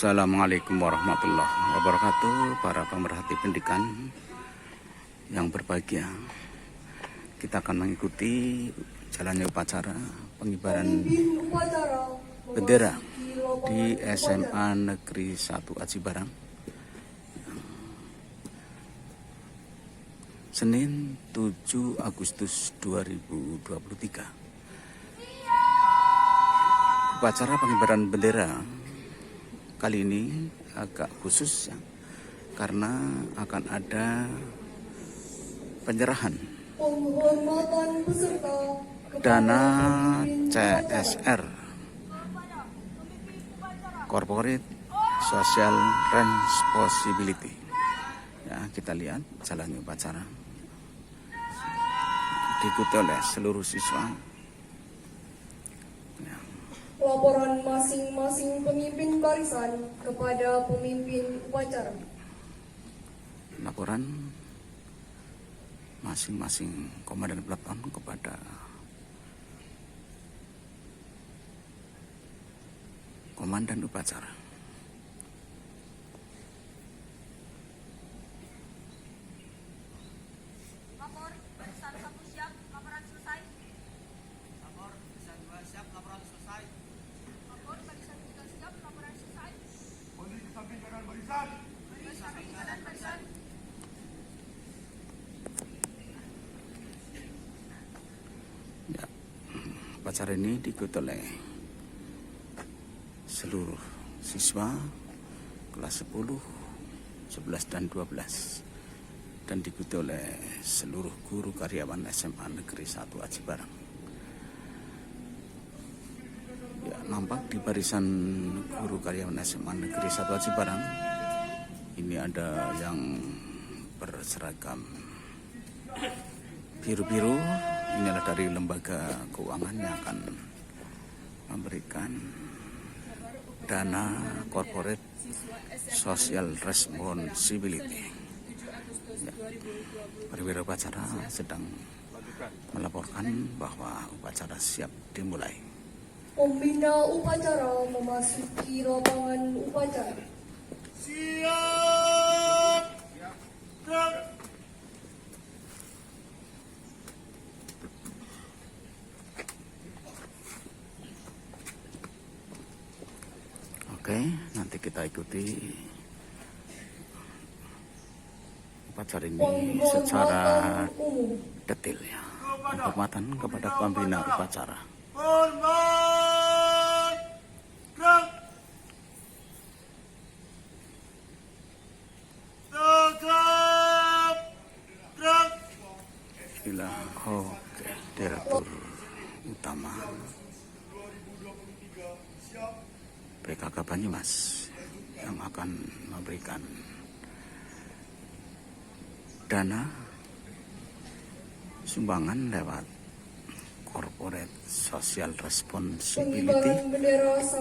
Assalamualaikum warahmatullahi wabarakatuh. Para pemerhati pendidikan yang berbahagia, kita akan mengikuti jalannya upacara pengibaran bendera di SMA Negeri 1 Aji Barang, Senin 7 Agustus 2023. Upacara pengibaran bendera kali ini agak khusus ya, karena akan ada penyerahan dana CSR Corporate Social Responsibility. Ya, kita lihat jalannya upacara diikuti oleh seluruh siswa. Laporan masing-masing pemimpin barisan kepada pemimpin upacara. Laporan masing-masing komandan peleton kepada komandan upacara. Lapor barisan 1 siap, laporan selesai. Lapor barisan 2 siap, laporan selesai. Lapor barisan 3 siap, laporan selesai. Kondisi samping kanan barisan. Samping kanan barisan. Ya, upacara ini diikuti oleh seluruh siswa kelas 10, 11 dan 12, dan diikuti oleh seluruh guru karyawan SMA Negeri 1 Aji Barang. Ya, nampak di barisan guru karyawan SMA Negeri 1 Aji Barang ini ada yang berseragam biru-biru. Inilah dari lembaga keuangan yang akan memberikan dana corporate social responsibility. Ya, perwira upacara sedang melaporkan bahwa upacara siap dimulai. Pembina upacara memasuki lapangan upacara. Siap. Gerak. Oke, nanti kita ikuti upacara ini secara detail ya. Penghormatan kepada pembina upacara. Hormat. Gerak. Tegap. Gerak. Inilah Direktur Utama PKK Banyumas yang akan memberikan dana sumbangan lewat corporate social responsibility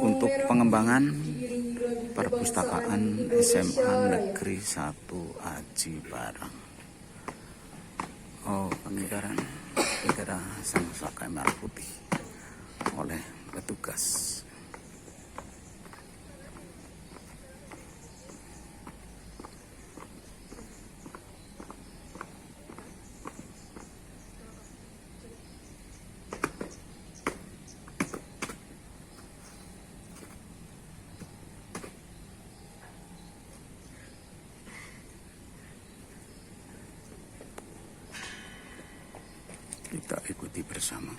untuk pengembangan perpustakaan SMA Negeri 1 Aji Barang. Pengibaran bendera Sang Saka Merah Putih oleh petugas. Kita ikuti bersama.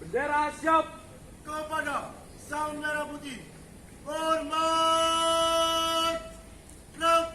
Bendera siap kepada Sang Merah Putih. Hormat. Gerak.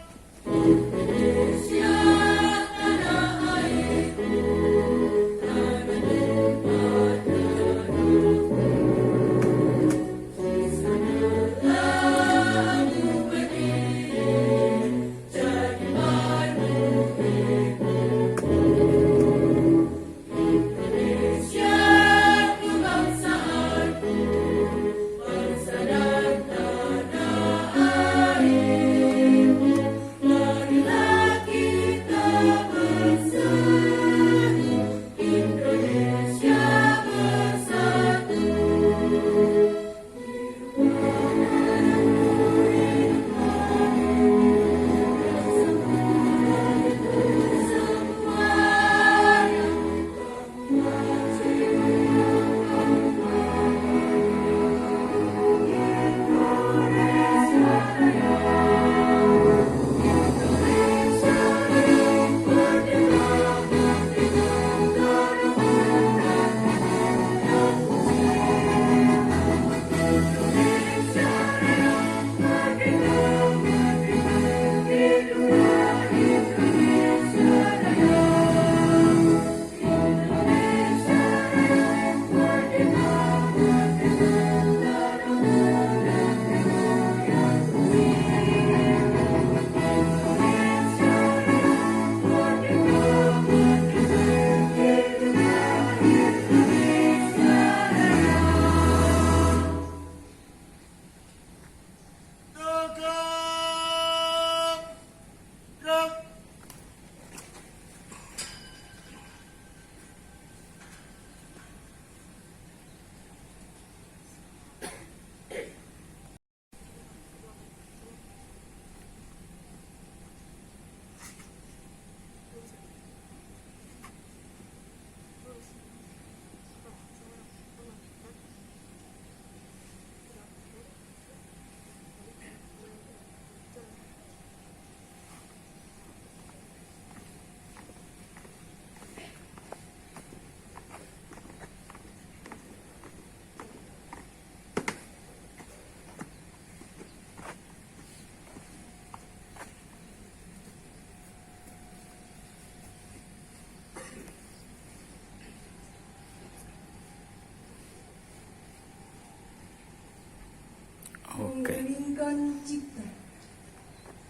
Tuhan cipta.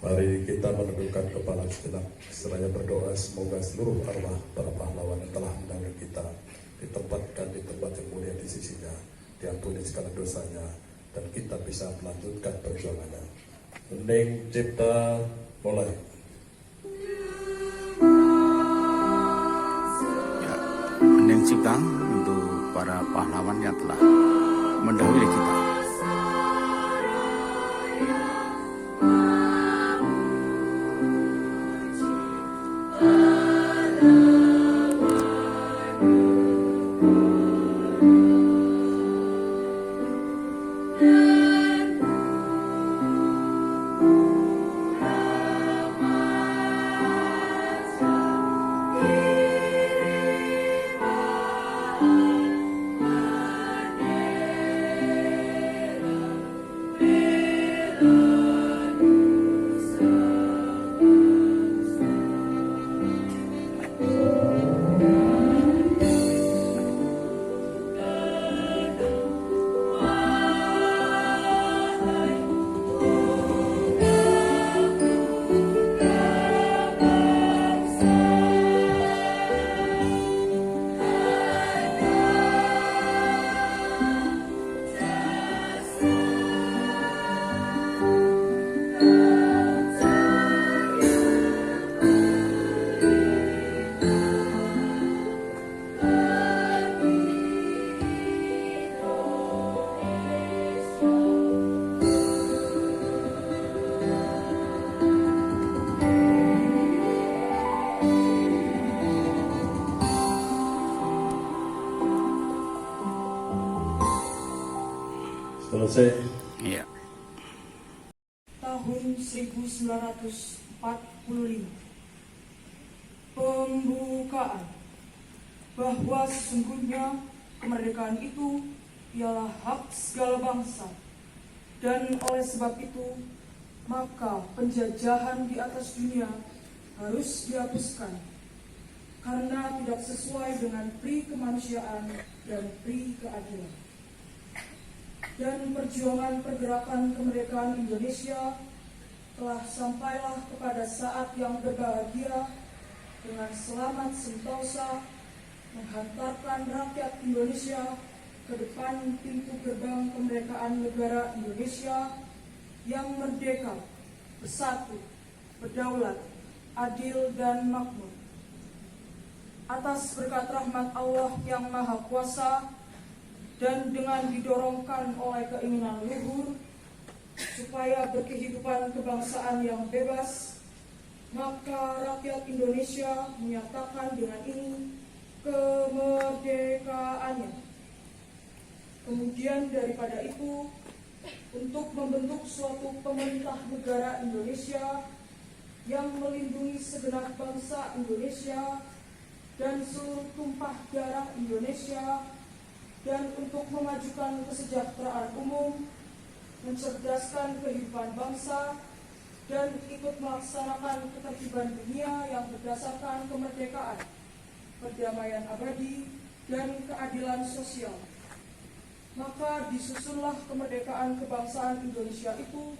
Mari kita menundukkan kepala sejenak, seraya berdoa semoga seluruh arwah para pahlawan yang telah mendahului kita ditempatkan di tempat yang mulia di sisinya, diampuni segala dosanya, dan kita bisa melanjutkan perjuangannya. Hening cipta mulai. Ya, hening cipta untuk para pahlawan yang telah mendahului kita. Selesai. Iya. Tahun 1945. Pembukaan bahwa sesungguhnya kemerdekaan itu ialah hak segala bangsa, dan oleh sebab itu maka penjajahan di atas dunia harus dihapuskan karena tidak sesuai dengan pri kemanusiaan dan pri keadilan. Dan perjuangan pergerakan kemerdekaan Indonesia telah sampailah kepada saat yang berbahagia dengan selamat sentosa menghantarkan rakyat Indonesia ke depan pintu gerbang kemerdekaan negara Indonesia yang merdeka, bersatu, berdaulat, adil, dan makmur. Atas berkat rahmat Allah yang Maha Kuasa dan dengan didorongkan oleh keinginan luhur supaya berkehidupan kebangsaan yang bebas, maka rakyat Indonesia menyatakan dengan ini kemerdekaannya. Kemudian daripada itu, untuk membentuk suatu pemerintah negara Indonesia yang melindungi segenap bangsa Indonesia dan seluruh tumpah darah Indonesia, dan untuk memajukan kesejahteraan umum, mencerdaskan kehidupan bangsa, dan ikut melaksanakan ketertiban dunia yang berdasarkan kemerdekaan, perdamaian abadi, dan keadilan sosial. Maka disusunlah kemerdekaan kebangsaan Indonesia itu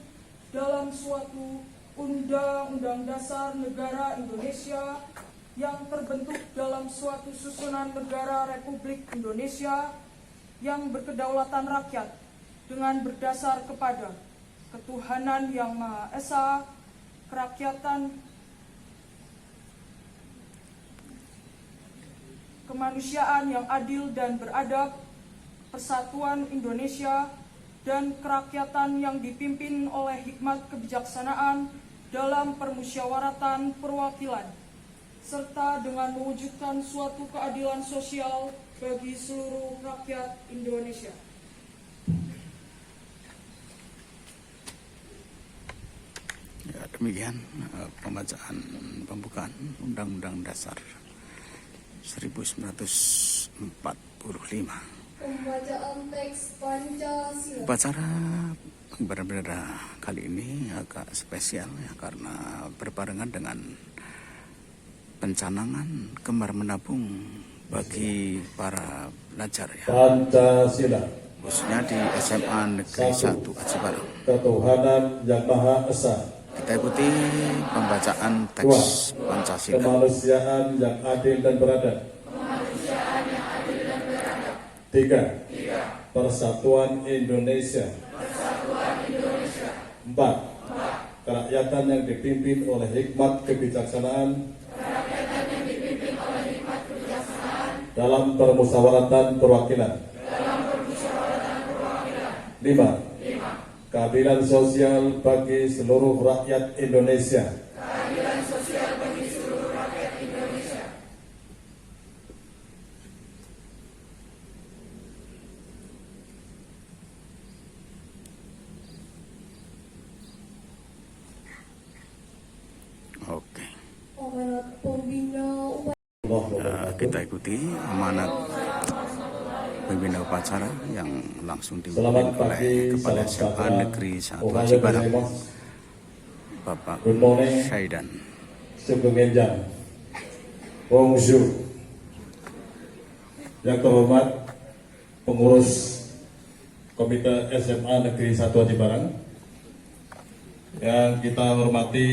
dalam suatu Undang-Undang Dasar Negara Indonesia yang terbentuk dalam suatu susunan negara Republik Indonesia yang berkedaulatan rakyat dengan berdasar kepada ketuhanan yang Maha Esa, kerakyatan, kemanusiaan yang adil dan beradab, persatuan Indonesia, dan kerakyatan yang dipimpin oleh hikmat kebijaksanaan dalam permusyawaratan perwakilan, serta dengan mewujudkan suatu keadilan sosial bagi seluruh rakyat Indonesia. Ya, demikian pembacaan pembukaan Undang-Undang Dasar 1945. Pembacaan teks Pancasila. Upacara berbeda kali ini agak spesial ya, karena berbarengan dengan pencanangan Gemar Menabung bagi para pelajar ya. Pancasila. khususnya di SMA Negeri 1 Aji Barang. Ketuhanan Yang Maha Esa. Kita ikuti pembacaan teks Pancasila. Kemanusiaan yang adil dan beradab. 3. Persatuan Indonesia. 4. Kerakyatan yang dipimpin oleh hikmat kebijaksanaan dalam permusyawaratan perwakilan. 5. Keadilan sosial bagi seluruh rakyat Indonesia. Oke. Amanat pembina Kita ikuti amanat pembina upacara yang langsung Selamat dipimpin pagi, oleh Kepala salam SMA sejahtera. Negeri 1 Ohayou Aji Barang, gozaimasu. Bapak Good morning. Syaidan. Sugeng Enjang. Bonjour. Yang terhormat pengurus Komite SMA Negeri 1 Aji Barang, yang kita hormati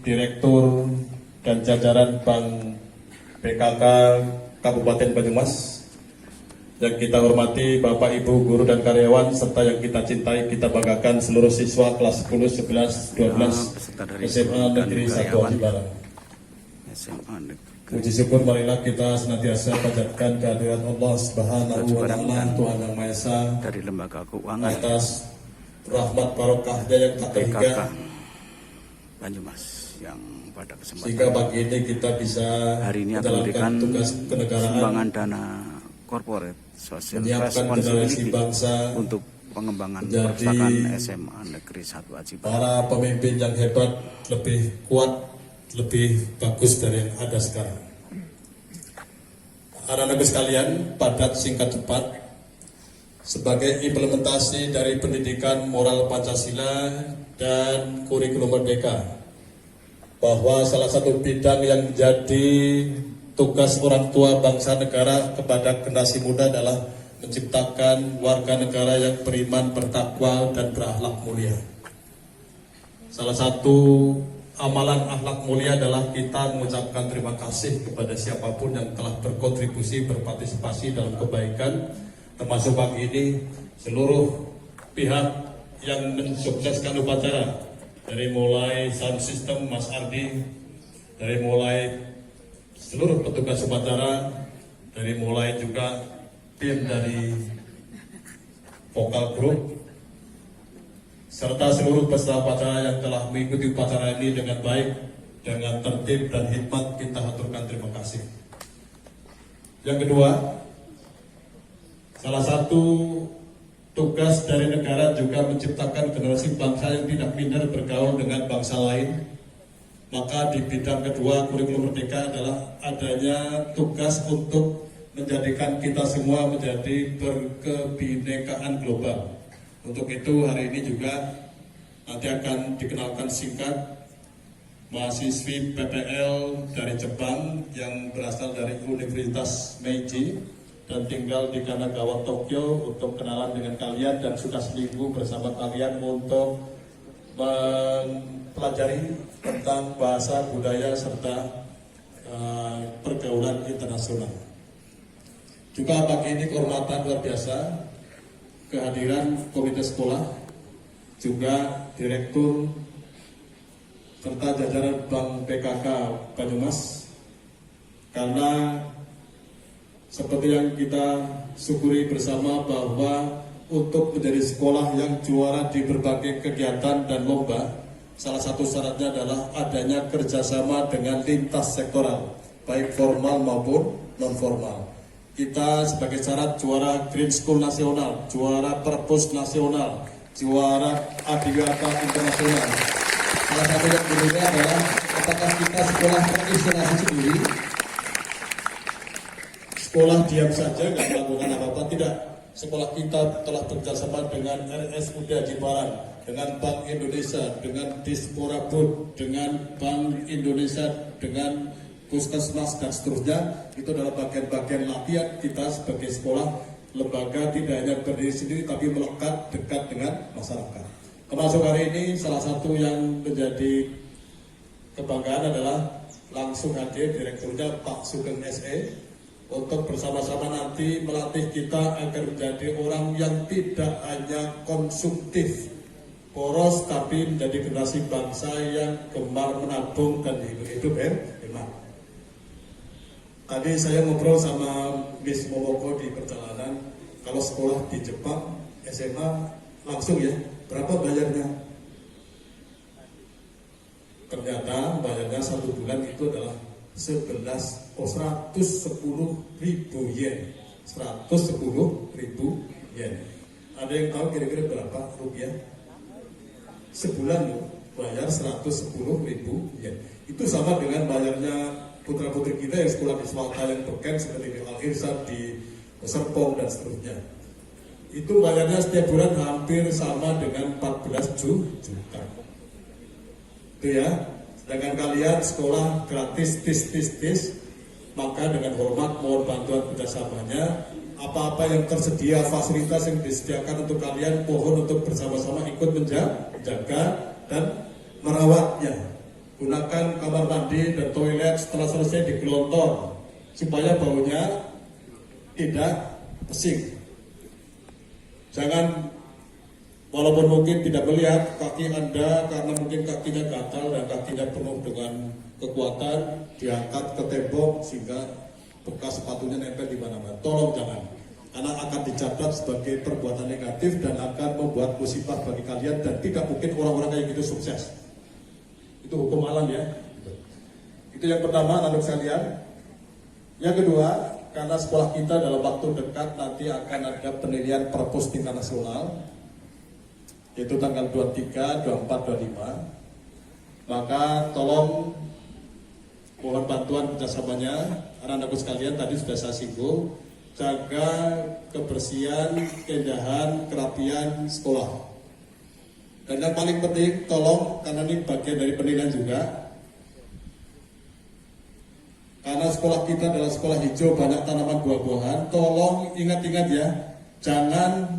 Direktur dan jajaran Bank PKK Kabupaten Banyumas, yang kita hormati Bapak Ibu guru dan karyawan, serta yang kita cintai, kita banggakan seluruh siswa kelas 10, 11, 12 peserta dari SMA guru dan Negeri 1 karyawan. Aji Barang. SMA Negeri Puji syukur marilah kita senantiasa panjatkan kehadiran Allah Subhanahu wa Ta'ala, Tuhan Yang Maha Esa, dari Lembaga Keuangan atas rahmat barokahnya yang tak PKK terhingga, Banyumas yang pada kesempatan sehingga pagi ini kita bisa hari ini akan menjalankan memberikan tugas kenegaraan, sumbangan dana corporate social menyiapkan generasi responsibility bangsa, untuk pengembangan menjadi perpustakaan SMA Negeri 1 Aji Barang. para pemimpin yang hebat, lebih kuat, lebih bagus dari yang ada sekarang. Anak-anakku sekalian, padat singkat cepat, sebagai implementasi dari pendidikan moral Pancasila dan kurikulum merdeka, bahwa salah satu bidang yang menjadi tugas orang tua bangsa negara kepada generasi muda adalah menciptakan warga negara yang beriman, bertakwa, dan berakhlak mulia. Salah satu amalan akhlak mulia adalah kita mengucapkan terima kasih kepada siapapun yang telah berkontribusi, berpartisipasi dalam kebaikan, termasuk pagi ini seluruh pihak yang mensukseskan upacara, dari mulai sound system Mas Ardi, dari mulai seluruh petugas upacara, dari mulai juga tim dari vokal group, serta seluruh peserta upacara yang telah mengikuti upacara ini dengan baik, dengan tertib dan hikmat, kita haturkan terima kasih. Yang kedua, salah satu tugas dari negara juga menciptakan generasi bangsa yang tidak minder bergaul dengan bangsa lain. Maka di bidang kedua kurikulum merdeka adalah adanya tugas untuk menjadikan kita semua menjadi berkebinekaan global. Untuk itu hari ini juga nanti akan dikenalkan singkat mahasiswi PPL dari Jepang yang berasal dari Universitas Meiji dan tinggal di Kanagawa, Tokyo, untuk kenalan dengan kalian dan sudah seminggu bersama kalian untuk mempelajari tentang bahasa, budaya, serta pergaulan internasional. Juga pagi ini kehormatan luar biasa kehadiran komite sekolah, juga direktur serta jajaran Bank PKK Banyumas, karena seperti yang kita syukuri bersama bahwa untuk menjadi sekolah yang juara di berbagai kegiatan dan lomba, salah satu syaratnya adalah adanya kerjasama dengan lintas sektoral, baik formal maupun non formal. Kita sebagai syarat juara Green School Nasional, juara Perpus Nasional, juara Adiwiyata Internasional. Salah satu yang berbeda adalah apakah kita sekolah terisolasi sendiri, sekolah diam saja nggak melakukan apa-apa, tidak. Sekolah kita telah bekerjasama dengan RSUD Aji Barang, dengan Bank Indonesia, dengan Dispora Bud, dengan Bank Indonesia, dengan Puskesmas dan seterusnya. Itu adalah bagian-bagian latihan kita sebagai sekolah lembaga tidak hanya berdiri sendiri tapi melekat dekat dengan masyarakat. Termasuk hari ini salah satu yang menjadi kebanggaan adalah langsung hadir direkturnya Pak Sugeng SE untuk bersama-sama nanti melatih kita agar menjadi orang yang tidak hanya konsumtif poros tapi menjadi generasi bangsa yang gemar menabung dan hidup hemat. Tadi saya ngobrol sama Miss Momoko di perjalanan, kalau sekolah di Jepang SMA langsung ya, berapa bayarnya? Ternyata bayarnya 1 bulan itu adalah 110.000 yen. 110.000 yen. Ada yang tahu kira-kira berapa rupiah? Sebulan loh, bayar 110.000 yen. Itu sama dengan bayarnya putra-putri kita yang sekolah di swasta yang beken seperti di Al-Irsyad, di Serpong dan seterusnya. Itu bayarnya setiap bulan hampir sama dengan 14 juta. Itu ya. Sedangkan kalian sekolah gratis tis, maka dengan hormat mohon bantuan kerjasamanya. Apa-apa yang tersedia, fasilitas yang disediakan untuk kalian, mohon untuk bersama-sama ikut menjaga dan merawatnya. Gunakan kamar mandi dan toilet setelah selesai digelontor supaya baunya tidak pesing. Jangan, walaupun mungkin tidak melihat kaki Anda karena mungkin kakinya gatal dan kakinya penuh dengan kekuatan, diangkat ke tembok sehingga bekas sepatunya nempel di mana-mana. Tolong jangan, karena akan dicatat sebagai perbuatan negatif dan akan membuat musibah bagi kalian dan tidak mungkin orang-orang kayak gitu sukses. Itu hukum alam ya. Itu yang pertama, anak sekalian. Yang kedua, karena sekolah kita dalam waktu dekat nanti akan ada penilaian perpus tingkat nasional, yaitu tanggal 23, 24, 25. Maka tolong mohon bantuan kerjasamanya. Anak-anakku sekalian, tadi sudah saya singgung, jaga kebersihan, keindahan, kerapian sekolah. Dan yang paling penting, tolong, karena ini bagian dari penilaian juga, karena sekolah kita adalah sekolah hijau, banyak tanaman buah-buahan, tolong ingat-ingat ya, jangan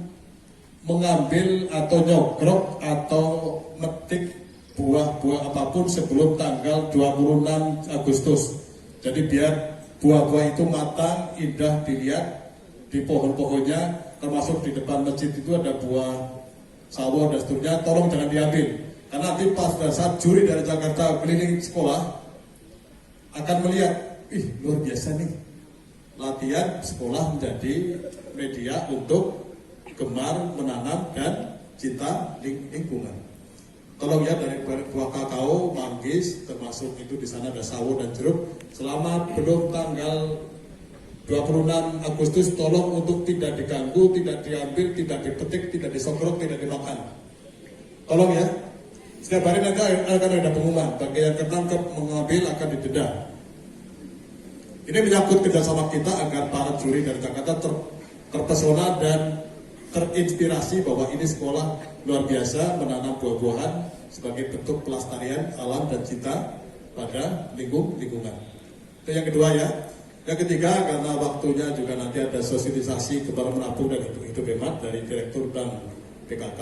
mengambil atau nyogrok atau metik buah-buah apapun sebelum tanggal 26 Agustus. Jadi biar buah-buah itu matang, indah dilihat di pohon-pohonnya, termasuk di depan masjid itu ada buah sawo dan seterusnya, tolong jangan diambil. Karena nanti pas pada saat juri dari Jakarta keliling sekolah akan melihat, luar biasa nih, latihan sekolah menjadi media untuk gemar menanam dan cinta lingkungan. Tolong ya, dari buah kakao, manggis, termasuk itu di sana ada sawo dan jeruk. Selama belum tanggal 26 Agustus, tolong untuk tidak diganggu, tidak diambil, tidak dipetik, tidak disogrok, tidak dimakan. Tolong ya. Setiap hari nanti akan ada pengumuman, bagi yang ketangkep mengambil akan didenda. Ini menyangkut kerjasama kita agar para juri dari Jakarta terpesona dan terinspirasi bahwa ini sekolah luar biasa menanam buah-buahan sebagai bentuk pelestarian alam dan cinta pada lingkungan. Itu yang kedua ya. Yang ketiga, karena waktunya juga nanti ada sosialisasi kepada menabung dan hidup hemat dari Direktur Bank PKK.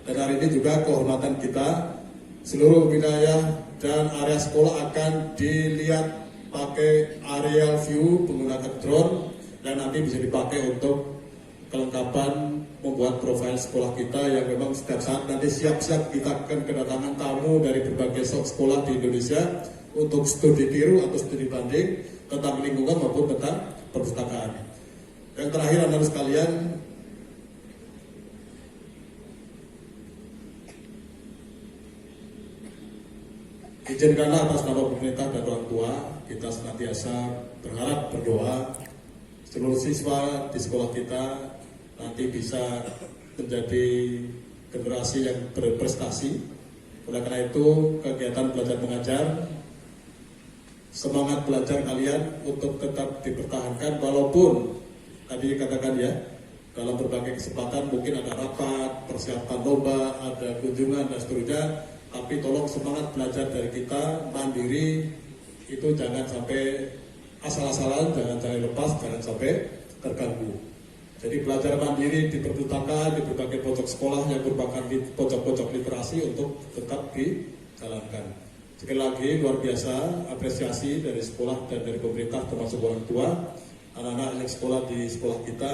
Dan hari ini juga kehormatan kita, seluruh wilayah dan area sekolah akan dilihat pakai aerial view menggunakan drone dan nanti bisa dipakai untuk kelengkapan membuat profil sekolah kita yang memang setiap saat nanti siap-siap kita akan kedatangan tamu dari berbagai sekolah di Indonesia untuk studi tiru atau studi banding tentang lingkungan maupun tentang perpustakaan. Yang terakhir, anak sekalian, izinkanlah atas nama pemerintah dan orang tua kita senantiasa berharap, berdoa seluruh siswa di sekolah kita nanti bisa menjadi generasi yang berprestasi. Oleh karena itu, kegiatan belajar mengajar, semangat belajar kalian untuk tetap dipertahankan walaupun tadi dikatakan ya, dalam berbagai kesempatan mungkin ada rapat, persiapan lomba, ada kunjungan dan seterusnya, tapi tolong semangat belajar dari kita, mandiri, itu jangan sampai asal-asalan, jangan lepas, jangan sampai terganggu. Jadi belajar mandiri diperuntukkan di berbagai pojok sekolah yang merupakan pojok-pojok literasi untuk tetap dijalankan. Sekali lagi luar biasa apresiasi dari sekolah dan dari pemerintah termasuk orang tua. Anak-anak yang sekolah di sekolah kita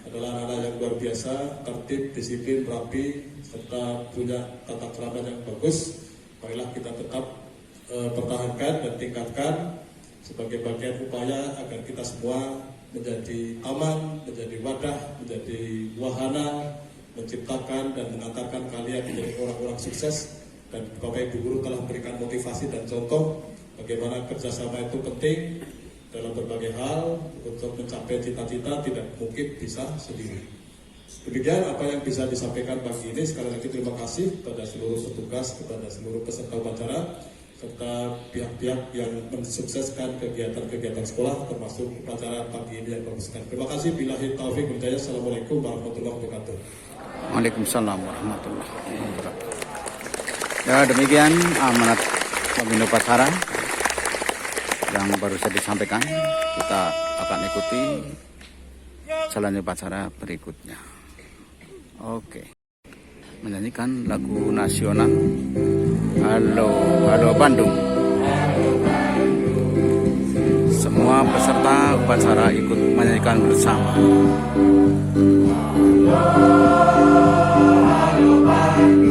adalah anak-anak yang luar biasa, tertib, disiplin, rapi, serta punya tata krama yang bagus. Marilah kita tetap pertahankan dan tingkatkan sebagai bagian upaya agar kita semua menjadi aman, menjadi wadah, menjadi wahana, menciptakan dan mengantarkan kalian menjadi orang-orang sukses. Dan Bapak Ibu Guru telah memberikan motivasi dan contoh bagaimana kerjasama itu penting dalam berbagai hal untuk mencapai cita-cita tidak mungkin bisa sendiri. Demikian apa yang bisa disampaikan pagi ini. Sekali lagi terima kasih kepada seluruh petugas, kepada seluruh peserta upacara, serta pihak-pihak yang mensukseskan kegiatan-kegiatan sekolah termasuk upacara pagi ini yang berkesan. Terima kasih. Billahi taufiq wal hidayah. Assalamualaikum warahmatullahi wabarakatuh. Waalaikumsalam warahmatullahi wabarakatuh. Ya, demikian amanat pemimpin upacara yang baru saja disampaikan. Kita akan ikuti jalannya upacara berikutnya. Oke. Menyanyikan lagu nasional Halo Halo Bandung. Semua peserta upacara ikut menyanyikan bersama. Halo Bandung.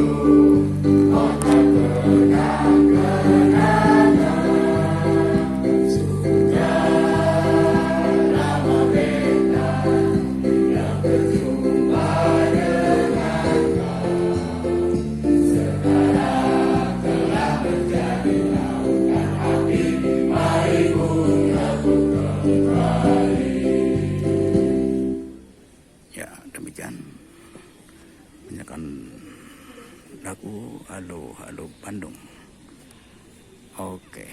Lagu Halo Halo Bandung. Oke.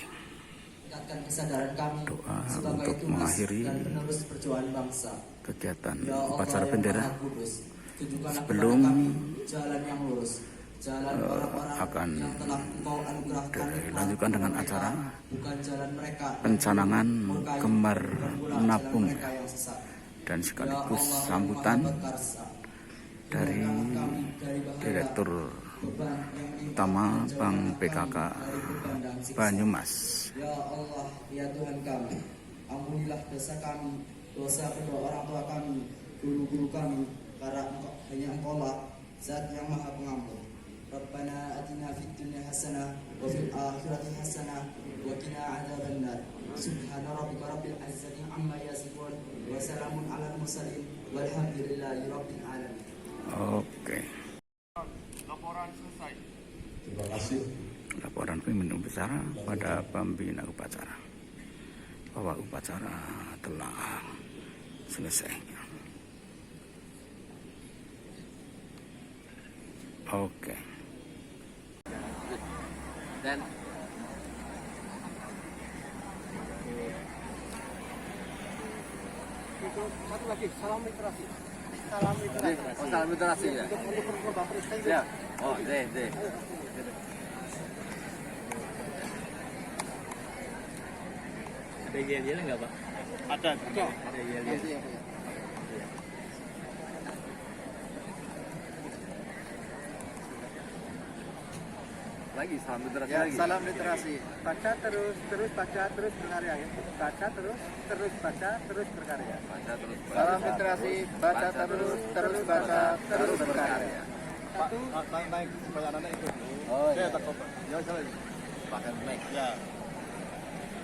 Tingkatkan kesadaran kami Doa sebagai untuk tugas mengakhiri dan penerus perjuangan bangsa. Kegiatan Ya Allah, upacara yang bendera. Maha Kudus, tunjukkanlah Sebelum kepada kami jalan yang lurus, jalan orang-orang akan yang telah Engkau anugerahkan dilanjutkan dengan mereka, acara bukan jalan mereka pencanangan murka, Gemar bukan pula Nabung jalan mereka yang sesat. dan Ya sekaligus Allah, yang sambutan Maha Berkarsa, dari hindarkanlah kami dari bahaya, Direktur beban yang menimpa, Utama dan Bank jauhkanlah PKK kami dari beban dan siksa. Banyumas. Ya Allah, ya Tuhan kami, ampunilah dosa kami, dosa kedua orang tua kami, guru-guru kami, karena hanya Engkau-lah Zat yang Maha Pengampun. Rabbana atina fid dunya hasanah wa fil akhirati hasanah wa qina adzabannar. Subhana rabbika rabbil izzati amma yasifun wa salamun alal mursalin walhamdulillahi rabbil alamin. Oke. Laporan selesai. Terima kasih. Laporan pemimpin upacara pada pembina upacara bahwa upacara telah selesai. Oke. Dan Satu lagi, salam literasi. oh, salam literasi ya. Ya. Oh, deh. Ada yel-yel enggak, Pak? Ada. Ada yel-yel. Lagi salam literasi lagi. Salam literasi. Baca terus baca terus berkarya ya. Baca terus baca terus berkarya. Baca terus. Salam literasi, baca terus baca terus berkarya. Satu. Naik supaya anak itu. Oh, iya. Ya, jalan. Bahkan naik. Ya.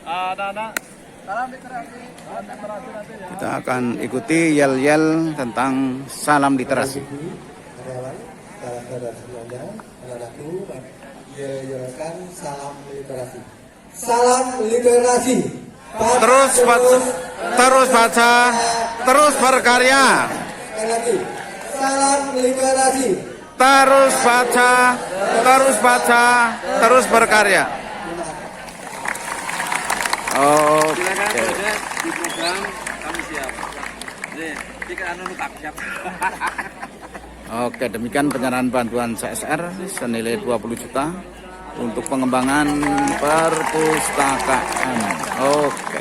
Anak-anak. Salam literasi. Kita akan ikuti yel-yel tentang salam literasi. Karyawan, saudara semuanya, anak-anakku, yel-yelkan salam literasi. Salam literasi. Terus baca, terus berkarya. Sekali lagi, salam literasi. Terus baca, terus berkarya. Oke. Silakan di program kami siap. Jika tak siap. Oke, demikian penyerahan bantuan CSR senilai 20 juta untuk pengembangan perpustakaan. Oke.